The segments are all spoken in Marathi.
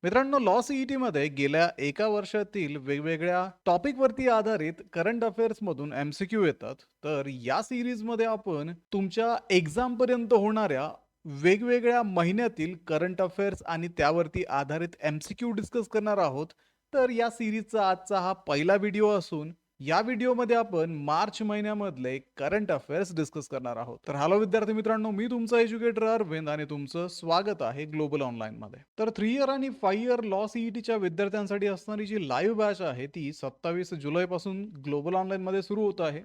मित्रांनो, लॉ सीईटी मध्ये गेल्या एका वर्षातील वेगवेगळ्या टॉपिकवरती आधारित करंट अफेअर्स मधून एमसीक्यू येतात. तर या सिरीज मध्ये आपण तुमच्या एक्झाम पर्यंत होणाऱ्या वेगवेगळ्या महिन्यातील करंट अफेअर्स आणि त्यावरती आधारित एमसीक्यू डिस्कस करणार आहोत. तर या सिरीजचा आजचा हा पहिला व्हिडिओ असून या व्हिडिओमध्ये आपण मार्च महिन्यामधले करंट अफेअर्स डिस्कस करणार आहोत. तर हॅलो विद्यार्थी मित्रांनो, मी तुमचा एज्युकेटर अरविंद आणि तुमचं स्वागत आहे ग्लोबल ऑनलाईन मध्ये. तर 3 इयर आणि 5 इयर लॉ सीईटीच्या विद्यार्थ्यांसाठी असणारी जी लाईव्ह बॅच आहे ती 27 जुलै पासून ग्लोबल ऑनलाईन मध्ये सुरू होत आहे.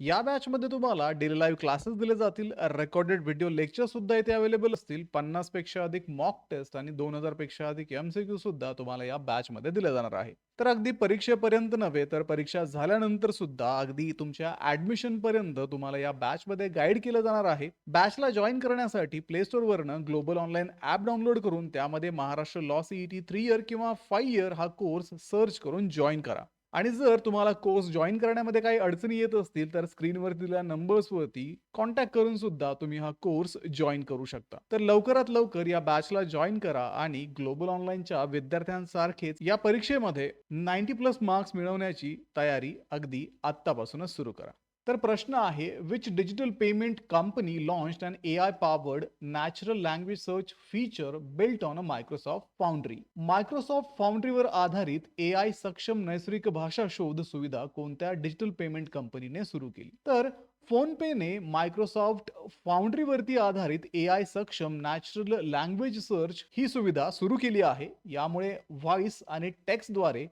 या बॅचमध्ये तुम्हाला डेली लाईव्ह क्लासेस दिले जातील, रेकॉर्डेड व्हिडिओ लेक्चर सुद्धा इथे अवेलेबल असतील, 50 पेक्षा अधिक मॉक टेस्ट आणि 2000 पेक्षा अधिक एमसीक्यू सुद्धा तुम्हाला या बॅचमध्ये दिले जाणार आहे. तर अगदी परीक्षेपर्यंत नव्हे तर परीक्षा झाल्यानंतर सुद्धा अगदी तुमच्या ऍडमिशन पर्यंत तुम्हाला या बॅचमध्ये गाईड केलं जाणार आहे. बॅचला जॉईन करण्यासाठी प्ले स्टोर वरनं ग्लोबल ऑनलाईन ऍप डाउनलोड करून त्यामध्ये महाराष्ट्र लॉ सीईटी 3 इयर किंवा 5 इयर हा कोर्स सर्च करून जॉईन करा. आणि जर तुम्हाला कोर्स जॉईन करण्यामध्ये काही अडचणी येत असतील तर स्क्रीनवर दिलेल्या नंबर्सवरती कॉन्टॅक्ट करून सुद्धा तुम्ही हा कोर्स जॉईन करू शकता. तर लवकरात लवकर या बॅचला जॉईन करा आणि ग्लोबल ऑनलाईनच्या विद्यार्थ्यांसारखेच या परीक्षेमध्ये 90+ मार्क्स मिळवण्याची तयारी अगदी आत्तापासूनच सुरू करा. तर प्रश्न आहे, which digital payment company launched an AI powered natural language search feature built on a Microsoft foundry. Microsoft फाउंड्रीवर आधारित AI सक्षम नैसर्गिक भाषा शोध सुविधा कोणत्या डिजिटल पेमेंट कंपनीने सुरू केली? तर फोनपेने मायक्रोसॉफ्ट फाउंड्रीवरती आधारित AI सक्षम नॅचरल लँग्वेज सर्च ही सुविधा सुरू केली आहे. यामुळे व्हॉइस आणि टेक्स्टद्वारे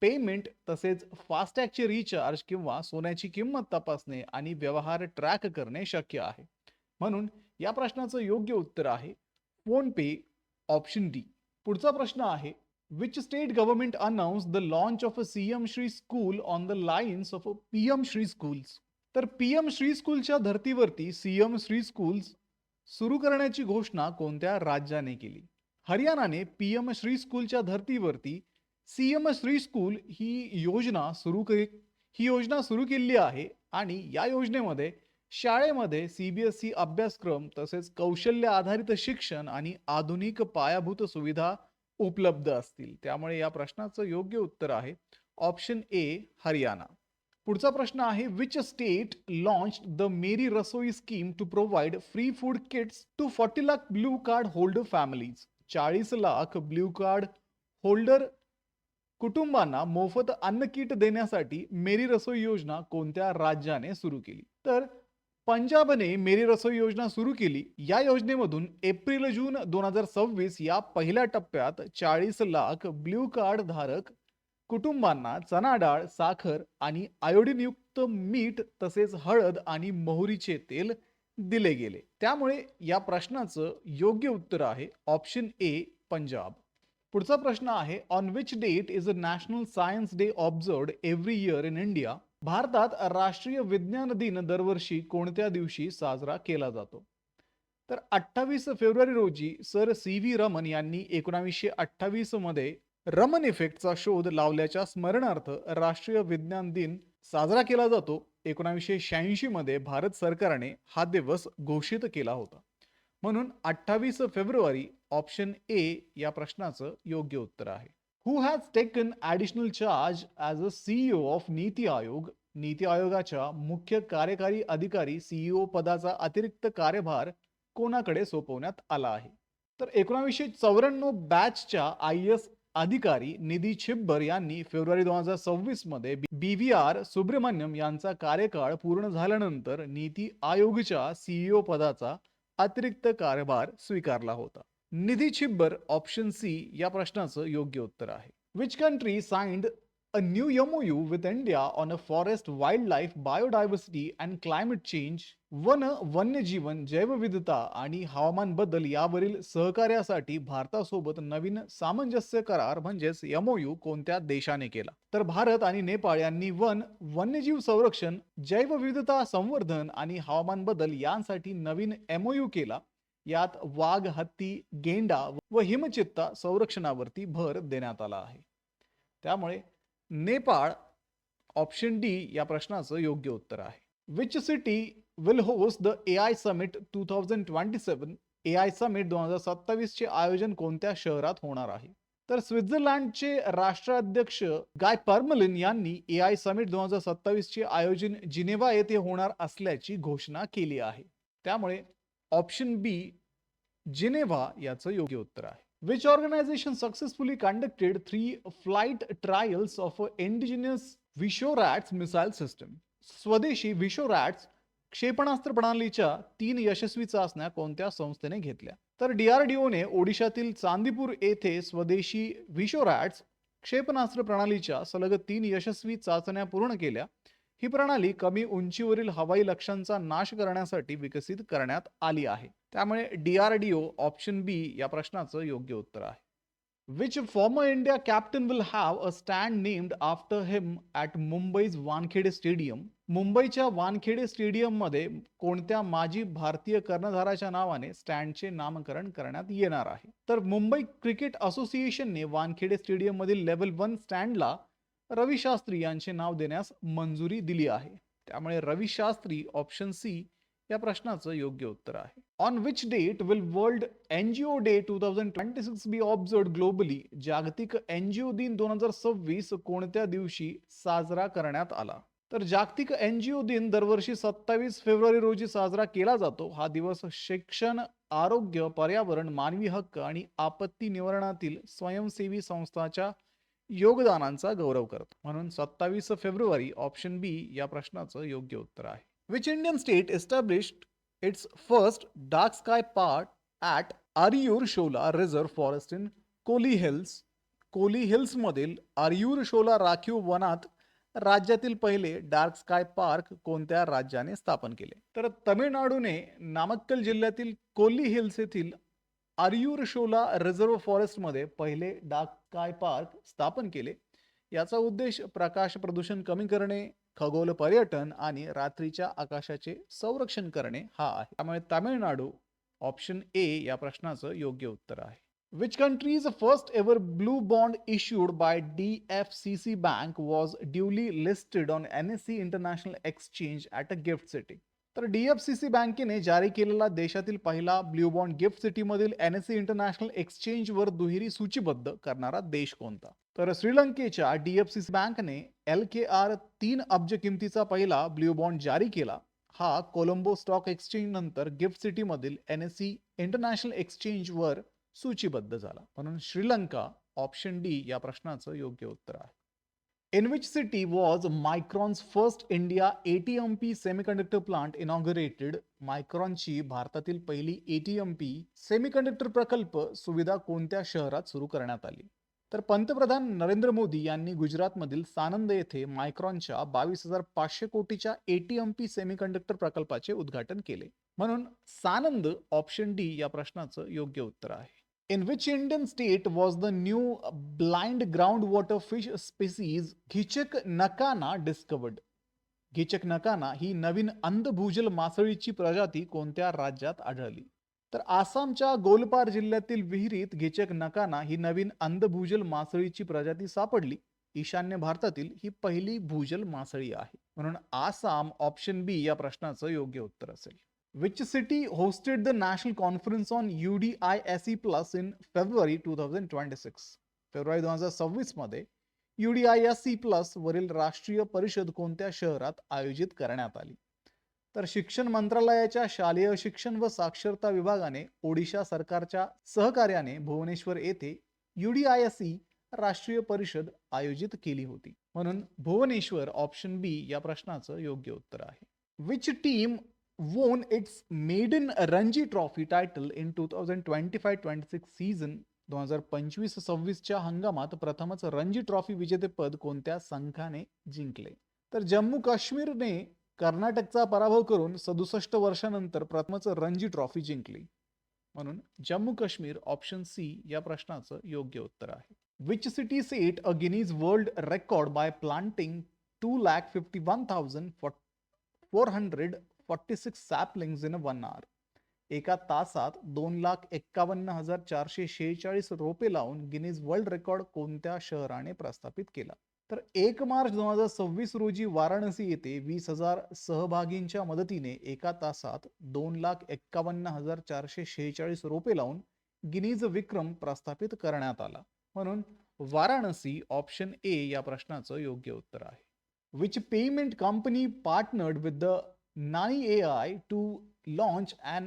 पेमेंट तसेच फास्टॅगचे रिचार्ज किंवा सोन्याची किंमत तपासणे आणि व्यवहार ट्रॅक करणे शक्य आहे. म्हणून या प्रश्नाचं योग्य उत्तर आहे फोन पे, ऑप्शन डी. पुढचा प्रश्न आहे, which state government announce the launch of a CM Shri school on the lines of PM Shri schools. तर पीएम श्री स्कूलच्या धर्तीवरती सीएम श्री स्कूल्स सुरू करण्याची घोषणा कोणत्या राज्याने केली? हरियाणाने पीएम श्री स्कूलच्या धर्तीवरती सीएम श्री स्कूल ही योजना सुरू केली आहे आणि या योजनेमध्ये शाळेमध्ये सीबीएसई अभ्यासक्रम तसेच कौशल्य आधारित शिक्षण आणि आधुनिक पायाभूत सुविधा उपलब्ध असतील. त्यामुळे या प्रश्नाचं योग्य उत्तर आहे ऑप्शन ए, हरियाणा. पुढचा प्रश्न आहे, which state launch the Meri Rasoi scheme to provide free food kits to 40 lakh blue card holder families. 40 lakh blue card holder कुटुंबांना मोफत अन्न किट देण्यासाठी मेरी रसोई योजना कोणत्या राज्याने सुरू केली? तर पंजाबने मेरी रसोई योजना सुरू केली. या योजनेमधून एप्रिल-जून 2026 या पहिल्या टप्प्यात 40 लाख ब्ल्यू कार्ड धारक कुटुंबांना चणा डाळ, साखर आणि आयोडीनयुक्त मीठ तसेच हळद आणि मोहरीचे तेल दिले गेले. त्यामुळे या प्रश्नाचं योग्य उत्तर आहे ऑप्शन ए, पंजाब. पुढचा प्रश्न आहे, on which date is a national science day observed every year in India. भारतात राष्ट्रीय विज्ञान दिन दरवर्षी कोणत्या दिवशी साजरा केला जातो? तर 28 फेब्रुवारी रोजी सर सी व्ही रमन यांनी 1928 मध्ये रमन इफेक्टचा शोध लावल्याच्या स्मरणार्थ राष्ट्रीय विज्ञान दिन साजरा केला जातो. 1986 मध्ये भारत सरकारने हा दिवस घोषित केला होता. म्हणून 28 फेब्रुवारी ऑप्शन ए या प्रश्नाचं योग्य उत्तर आहे. Who has taken additional charge as a CEO of NITI Aayog. NITI आयोगाच्या मुख्य कार्यकारी अधिकारी सीईओ पदाचा अतिरिक्त कार्यभार कोणाकडे सोपवण्यात आला आहे? तर 1994 बॅचच्या IAS अधिकारी निधी छिब्बर यांनी फेब्रुवारी 2026 मध्ये BVR सुब्रमण्यम यांचा कार्यकाळ पूर्ण झाल्यानंतर नीती आयोगच्या सीईओ पदाचा अतिरिक्त कार्यभार स्वीकारला होता. निधी छिब्बर, ऑप्शन सी या प्रश्नाचं योग्य उत्तर आहे. Which country signed a new MOU with India on a forest wild life biodiversity and climate change. One, वन्यजीवन, जैवविविधता आणि हवामान बदल यावरील सहकार्यासाठी भारतासोबत नवीन सामंजस्य करार म्हणजेच MOU कोणत्या देशाने केला? तर भारत आणि नेपाळ यांनी वन्यजीव संरक्षण, जैवविविधता संवर्धन आणि हवामान बदल यांसाठी नवीन MOU केला. यात वाघ, हत्ती, गेंडा व हिमचित्ता संरक्षणावरती भर देण्यात आला आहे. त्यामुळे नेपाळ, ऑप्शन डी या प्रश्नाचं योग्य उत्तर आहे. Which city will host the AI summit 2027. AI summit 2027 चे आयोजन कोणत्या शहरात होणार आहे? तर स्वित्झर्लंडचे राष्ट्राध्यक्ष गाय पर्मलिन यांनी AI समिट 2027 चे आयोजन जिनेव्हा येथे होणार असल्याची घोषणा केली आहे. त्यामुळे ऑप्शन बी जिनेव्हा याचं योग्य उत्तर आहे. Which organization successfully conducted 3 flight trials of a indigenous Vishorat missile system? स्वदेशी विशोरॅट्स क्षेपणास्त्र प्रणालीच्या 3 यशस्वी चाचण्या कोणत्या संस्थेने घेतल्या? तर DRDOने ओडिशातील चांदीपूर येथे स्वदेशी विशोरॅट्स क्षेपणास्त्र प्रणालीच्या सलग 3 यशस्वी चाचण्या पूर्ण केल्या. ही प्रणाली कमी उंचीवरील हवाई लक्ष्यांचा नाश करण्यासाठी विकसित करण्यात आली आहे. त्यामुळे DRDO ऑप्शन बी या प्रश्नाचं योग्य उत्तर आहे. Which former India captain will have a stand named after him at Mumbai's Wankhede Stadium? मुंबईच्या वानखेडे स्टेडियम मध्ये कोणत्या माजी भारतीय कर्णधाराच्या नावाने स्टँडचे नामकरण करण्यात येणार आहे? तर मुंबई क्रिकेट असोसिएशनने वानखेडे स्टेडियम मधील लेव्हल 1 स्टँडला रवी शास्त्री यांचे नाव देण्यास मंजुरी दिली आहे. त्यामुळे रवी शास्त्री ऑप्शन सी या प्रश्नाचं योग्य उत्तर आहे. On which date will world NGO day 2026 be observed globally? जागतिक NGO दिन 2026 कोणत्या दिवशी साजरा करण्यात आला? तर जागतिक NGO दिन दरवर्षी 27 फेब्रुवारी रोजी साजरा केला जातो. हा दिवस शिक्षण, आरोग्य, पर्यावरण, मानवी हक्क आणि आपत्ती निवारणातील स्वयंसेवी संस्थांच्या योगदानांचा गौरव करतो. म्हणून 27 फेब्रुवारी ऑप्शन बी या प्रश्नाचं योग्य उत्तर आहे. Which Indian state established its first dark sky park at Ariyur Shola Reserve Forest in Koli Hills? Kolli Hills मधील आर्यूर शोला राखीव वनात राज्यातील पहिले डार्क स्काय पार्क कोणत्या राज्याने स्थापन केले? तर तमिळनाडूने नामक्कल जिल्ह्यातील कोली हिल्स येथील आर्यूर शोला रिझर्व्ह फॉरेस्ट मध्ये पहिले डार्क स्काय पार्क स्थापन केले. याचा उद्देश प्रकाश प्रदूषण कमी करणे, खगोल पर्यटन आणि रात्रीच्या आकाशाचे संरक्षण करणे हा आहे. त्यामुळे तामिळनाडू ऑप्शन ए या प्रश्नाचं योग्य उत्तर आहे. Which country's first ever blue bond issued by DFCC Bank was duly listed on NSE International Exchange at a gift city? तर DFCC बँकेने जारी केलेला देशातील पहिला ब्ल्यू बॉन्ड गिफ्ट सिटी मधील NSE इंटरनॅशनल एक्सचेंज वर दुहेरी सूचीबद्ध करणारा देश कोणता? तर श्रीलंकेच्या DFCC बँकने LKR 3 अब्ज किमतीचा पहिला ब्ल्यू बॉन्ड जारी केला. हा कोलंबो स्टॉक एक्सचेंज नंतर गिफ्ट सिटी मधील NSE इंटरनॅशनल एक्सचेंज वर सूचीबद्ध झाला. म्हणून श्रीलंका ऑप्शन डी या प्रश्नाचं योग्य उत्तर आहे. In which city was Micron's first India ATMP semiconductor plant inaugurated? मायक्रॉनची भारतातील पहिली ATMP सेमीकंडक्टर प्रकल्प सुविधा कोणत्या शहरात सुरू करण्यात आली? तर पंतप्रधान नरेंद्र मोदी यांनी गुजरातमधील सानंद येथे मायक्रॉनच्या 22,500 कोटीच्या ATMP सेमीकंडक्टर प्रकल्पाचे उद्घाटन केले. म्हणून सानंद ऑप्शन डी या प्रश्नाचं योग्य उत्तर आहे. In which Indian state was the new blind groundwater fish species घिचक नकाना discovered? घिचक नकाना ही नवीन अंध भूजल मासळीची प्रजाती कोणत्या राज्यात आढळली? तर आसामच्या गोलपार जिल्ह्यातील विहिरीत घिचक नकाना ही नवीन अंध भूजल मासळीची प्रजाती सापडली. ईशान्य भारतातील ही पहिली भूजल मासळी आहे. म्हणून आसाम ऑप्शन बी या प्रश्नाचं योग्य उत्तर असेल. Which city hosted the national conference on UDISE Plus in February 2026? February 2026 मध्ये UDISE Plus वरील राष्ट्रीय परिषद कोणत्या शहरात आयोजित करण्यात आली? तर शिक्षण मंत्रालयाच्या शालेय शिक्षण व साक्षरता विभागाने ओडिशा सरकारच्या सहकार्याने भुवनेश्वर येथे UDISE राष्ट्रीय परिषद आयोजित केली होती. म्हणून भुवनेश्वर ऑप्शन बी या प्रश्नाचं योग्य उत्तर आहे. Which team won its maiden Ranji Trophy title in 2025-26 season? 2025-26 च्या हंगामात प्रथमच रणजी ट्रॉफी विजेतेपद कोणत्या संघाने जिंकले? तर जम्मू काश्मीरने कर्नाटकचा पराभव करून 67 वर्षानंतर प्रथमच रणजी ट्रॉफी जिंकली. म्हणून जम्मू काश्मीर ऑप्शन सी या प्रश्नाचं योग्य उत्तर आहे. Which city set a Guinness World Record by planting 2,51,446 saplings in 1 hour? एका तासात 2,51,446 रोपे लावून गिनीज वर्ल्ड रेकॉर्ड कोणत्या शहराने प्रस्थापित केला? तर 1 मार्च 2026 रोजी वाराणसी येथे 20,000 सहभागींच्या मदतीने एका तासात 2,51,446 रोपे लावून गिनीज विक्रम प्रस्थापित करण्यात आला. म्हणून वाराणसी ऑप्शन ए या प्रश्नाचं योग्य उत्तर आहे. Which payment company partnered with the Nani AI to launch an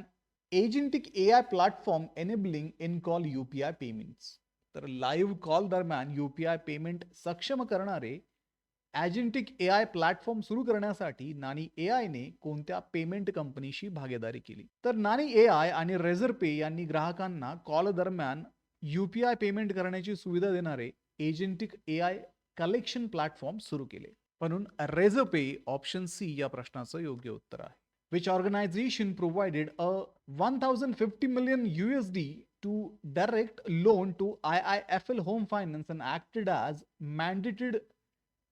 agentic AI platform enabling in-call UPI payments? तर लाईव्ह कॉल दरम्यान UPI पेमेंट सक्षम करणारे एजेंटिक AI प्लॅटफॉर्म सुरू करण्यासाठी नानी एआयने कोणत्या पेमेंट कंपनीशी भागीदारी केली? तर नानी एआय आणि रेझर पे यांनी ग्राहकांना कॉल दरम्यान UPI पेमेंट करण्याची सुविधा देणारे एजेंटिक AI कलेक्शन प्लॅटफॉर्म सुरू केले. म्हणून रेझर पे ऑप्शन सी या प्रश्नाचं योग्य उत्तर आहे. Which organization provided a 1050 million USD to direct loan to IIFL Home Finance and acted as mandated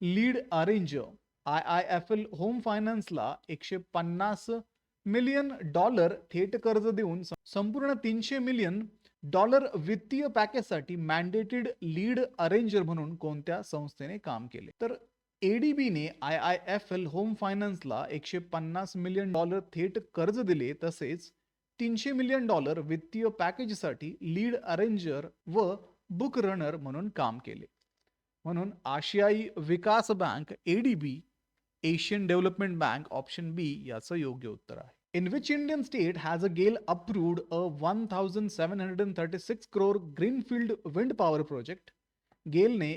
lead arranger? IIFL home फायनान्सला $150 मिलियन थेट कर्ज देऊन संपूर्ण $300 मिलियन वित्तीय पॅकेजसाठी मॅन्डेटेड लीड अरेंजर म्हणून कोणत्या संस्थेने काम केले? तर एडीबीने IIFL होम फायनान्सला $150 मिलियन थेट कर्ज दिले, तसेच $300 मिलियन वित्तीय पॅकेजसाठी लीड अरेंजर व बुक रनर म्हणून काम केले. म्हणून आशियाई विकास bank ADB, Asian development bank option B याचं योग्य उत्तर आहे. In which Indian state has a GAIL approved a 1,736 crore greenfield wind power project? गेलने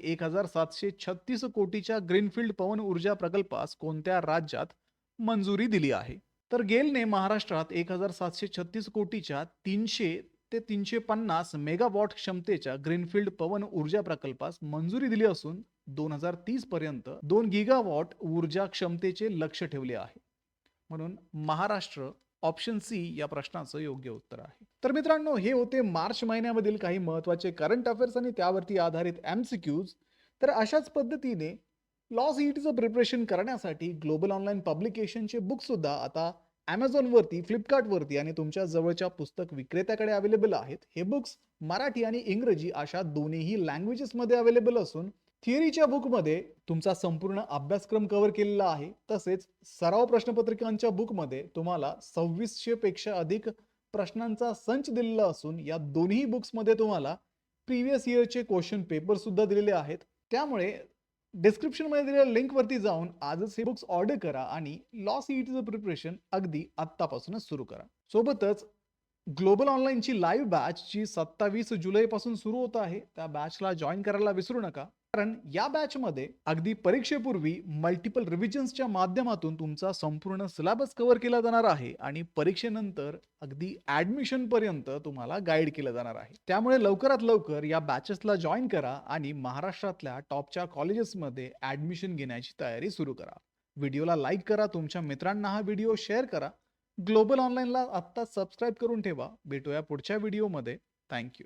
1,736 कोटीच्या ग्रीनफील्ड पवन ऊर्जा प्रकल्पास कोणत्या राज्यात मंजुरी दिली आहे? तर गेलने महाराष्ट्रात 1,736 कोटीच्या 300 ते 350 मेगावॉट क्षमतेच्या ग्रीनफील्ड पवन ऊर्जा प्रकल्पास मंजुरी दिली असून 2030 पर्यंत 2 गिगावॉट ऊर्जा क्षमतेचे लक्ष्य ठेवले आहे. म्हणून महाराष्ट्र ऑप्शन सी या प्रश्नाचं योग्य उत्तर आहे. तर मित्रांनो, हे होते मार्च महिन्यामधील काही महत्त्वाचे करंट अफेअर्स आणि त्यावरती आधारित MCQs. तर अशाच पद्धतीने लॉ सीईटीचं प्रिपरेशन करण्यासाठी ग्लोबल ऑनलाईन पब्लिकेशनचे बुक सुद्धा आता Amazonवरती, फ्लिपकार्टवरती आणि तुमच्या जवळच्या पुस्तक विक्रेत्याकडे अवेलेबल आहेत. हे बुक्स मराठी आणि इंग्रजी अशा दोन्हीही लँग्वेजेसमध्ये अवेलेबल असून थिअरीच्या बुकमध्ये तुमचा संपूर्ण अभ्यासक्रम कव्हर केलेला आहे. तसेच सराव प्रश्नपत्रिकांच्या बुकमध्ये तुम्हाला 2600 पेक्षा अधिक प्रश्नांचा संच दिलेला असून या दोन्ही बुक्समध्ये तुम्हाला प्रिव्हियस इयरचे क्वेश्चन पेपर सुद्धा दिलेले आहेत. त्यामुळे डिस्क्रिप्शनमध्ये दिलेल्या लिंकवरती जाऊन आजच हे बुक्स ऑर्डर करा आणि लॉ सीईटीचं प्रिपरेशन अगदी आत्तापासूनच सुरू करा. सोबतच ग्लोबल ऑनलाईनची लाईव्ह बॅच जी 27 जुलैपासून सुरू होत आहे, त्या बॅचला जॉईन करायला विसरू नका. कारण या बॅचमध्ये अगदी परीक्षेपूर्वी मल्टिपल रिव्हिजन्सच्या माध्यमातून तुमचा संपूर्ण सिलेबस कव्हर केला जाणार आहे आणि परीक्षेनंतर अगदी ऍडमिशन पर्यंत तुम्हाला गाईड केलं जाणार आहे. त्यामुळे लवकरात लवकर या बॅचेसला जॉईन करा आणि महाराष्ट्रातल्या टॉपच्या कॉलेजेसमध्ये ऍडमिशन घेण्याची तयारी सुरू करा. व्हिडिओला लाईक करा, तुमच्या मित्रांना हा व्हिडिओ शेअर करा. ग्लोबल ऑनलाईनला आत्ता सबस्क्राईब करून ठेवा. भेटूया पुढच्या व्हिडिओमध्ये. थँक्यू.